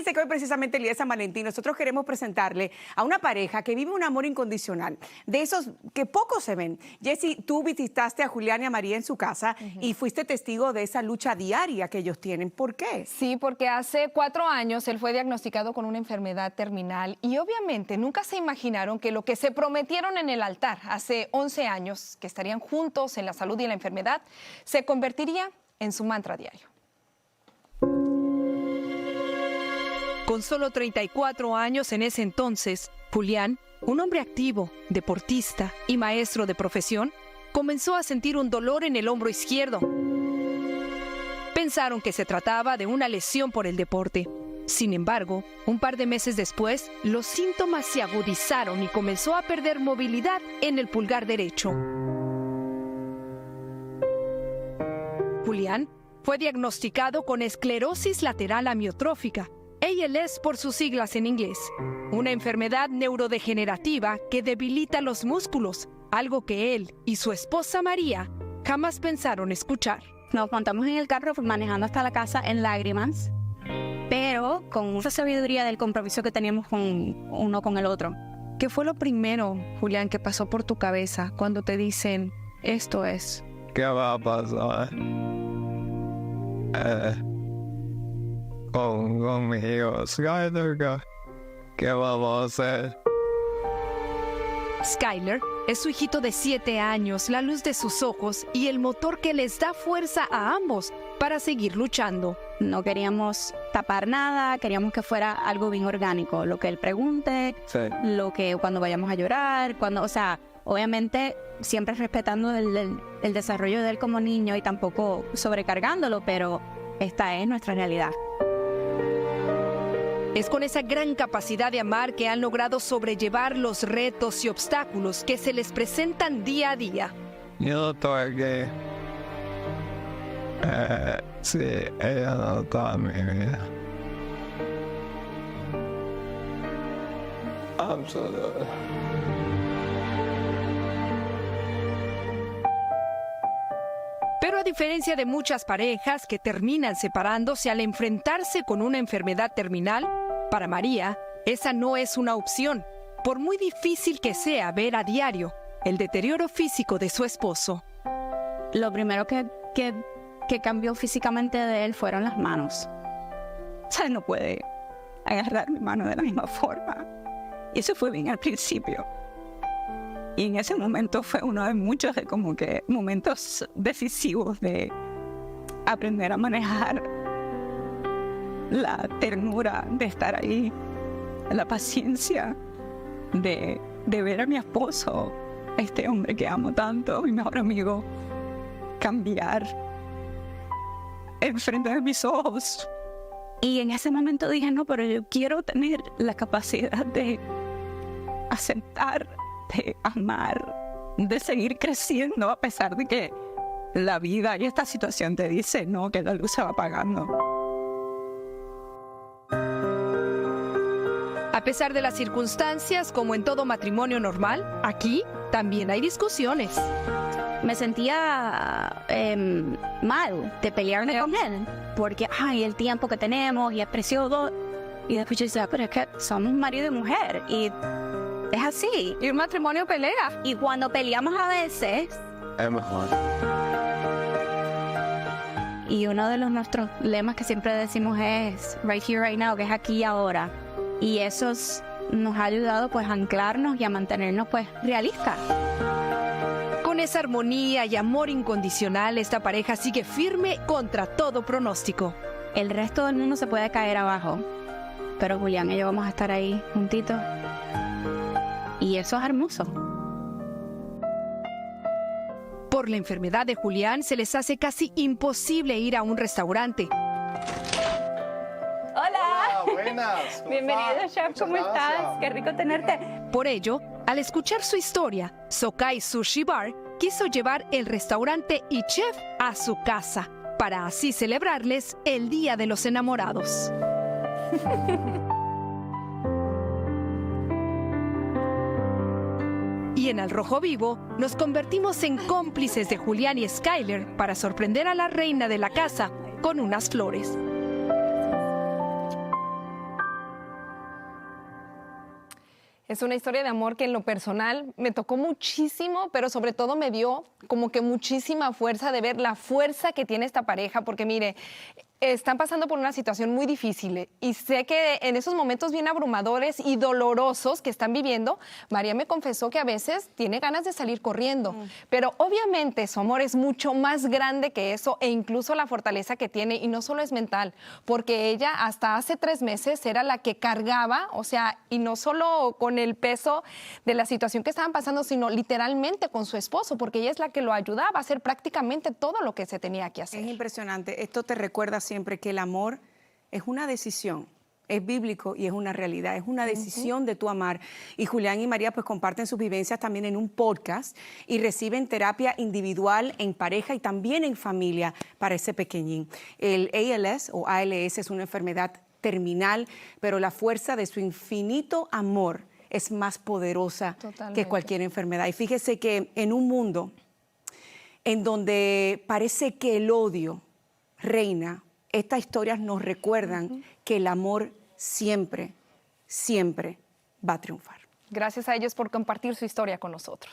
fíjese que hoy precisamente el día de San Valentín nosotros queremos presentarle a una pareja que vive un amor incondicional, de esos que pocos se ven. Jessy, tú visitaste a Julián y a María en su casa y fuiste testigo de esa lucha diaria que ellos tienen. ¿Por qué? Sí, porque hace 4 años él fue diagnosticado con una enfermedad terminal y obviamente nunca se imaginaron que lo que se prometieron en el altar hace 11 años, que estarían juntos en la salud y en la enfermedad, se convertiría en su mantra diario. Con solo 34 años en ese entonces, Julián, un hombre activo, deportista y maestro de profesión, comenzó a sentir un dolor en el hombro izquierdo. Pensaron que se trataba de una lesión por el deporte. Sin embargo, un par de meses después, los síntomas se agudizaron y comenzó a perder movilidad en el pulgar derecho. Julián fue diagnosticado con esclerosis lateral amiotrófica, ALS por sus siglas en inglés, una enfermedad neurodegenerativa que debilita los músculos, algo que él y su esposa María jamás pensaron escuchar. Nos montamos en el carro manejando hasta la casa en lágrimas, pero con esa sabiduría del compromiso que teníamos con uno con el otro. ¿Qué fue lo primero, Julián, que pasó por tu cabeza cuando te dicen esto es? ¿Qué va a pasar? Con mi hijo Skyler, ¿qué vamos a hacer? Skyler es su hijito de 7 años, la luz de sus ojos y el motor que les da fuerza a ambos para seguir luchando. No queríamos tapar nada, queríamos que fuera algo bien orgánico. Lo que él pregunte, Sí. lo que cuando vayamos a llorar, o sea, obviamente siempre respetando el desarrollo de él como niño y tampoco sobrecargándolo, pero esta es nuestra realidad. Es con esa gran capacidad de amar que han logrado sobrellevar los retos y obstáculos que se les presentan día a día. Yo estoy aquí. Sí, ella no está en mi vida. Absolutamente. Pero a diferencia de muchas parejas que terminan separándose al enfrentarse con una enfermedad terminal, para María, esa no es una opción, por muy difícil que sea ver a diario el deterioro físico de su esposo. Lo primero que cambió físicamente de él fueron las manos. O sea, no puede agarrar mi mano de la misma forma. Y eso fue bien al principio. Y en ese momento fue uno de muchos momentos decisivos de aprender a manejar la ternura de estar ahí, la paciencia de ver a mi esposo, este hombre que amo tanto, mi mejor amigo, cambiar enfrente de mis ojos. Y en ese momento dije, no, pero yo quiero tener la capacidad de aceptar, de amar, de seguir creciendo a pesar de que la vida y esta situación te dice, no, que la luz se va apagando. A pesar de las circunstancias, como en todo matrimonio normal, aquí también hay discusiones. Me sentía mal de pelearme con él, porque el tiempo que tenemos y es precioso. Y después yo decía, pero es que somos marido y mujer, y es así. Y un matrimonio pelea. Y cuando peleamos a veces, Es mejor. y uno de nuestros lemas que siempre decimos es right here, right now, que es aquí y ahora. Y eso nos ha ayudado pues a anclarnos y a mantenernos pues realistas. Con esa armonía y amor incondicional, esta pareja sigue firme contra todo pronóstico. El resto del mundo se puede caer abajo, pero Julián y yo vamos a estar ahí juntitos. Y eso es hermoso. Por la enfermedad de Julián, se les hace casi imposible ir a un restaurante. Hola, buenas. Bienvenido, chef, ¿cómo estás? Qué rico tenerte. Por ello, al escuchar su historia, Sokai Sushi Bar quiso llevar el restaurante y chef a su casa, para así celebrarles el Día de los Enamorados. Y en Al Rojo Vivo nos convertimos en cómplices de Julián y Skyler para sorprender a la reina de la casa con unas flores. Es una historia de amor que en lo personal me tocó muchísimo, pero sobre todo me dio como que muchísima fuerza de ver la fuerza que tiene esta pareja, porque mire, están pasando por una situación muy difícil y sé que en esos momentos bien abrumadores y dolorosos que están viviendo, María me confesó que a veces tiene ganas de salir corriendo, pero obviamente su amor es mucho más grande que eso e incluso la fortaleza que tiene, y no solo es mental, porque ella hasta hace 3 meses era la que cargaba, o sea, y no solo con el peso de la situación que estaban pasando, sino literalmente con su esposo, porque ella es la que lo ayudaba a hacer prácticamente todo lo que se tenía que hacer. Es impresionante. Esto te recuerda siempre que el amor es una decisión. Es bíblico y es una realidad, es una decisión de tu amar. Y Julián y María pues comparten sus vivencias también en un podcast y reciben terapia individual, en pareja y también en familia para ese pequeñín. El ALS o ALS es una enfermedad terminal, pero la fuerza de su infinito amor es más poderosa Totalmente. que cualquier enfermedad. Y fíjese que en un mundo en donde parece que el odio reina, estas historias nos recuerdan que el amor siempre, siempre va a triunfar. Gracias a ellos por compartir su historia con nosotros.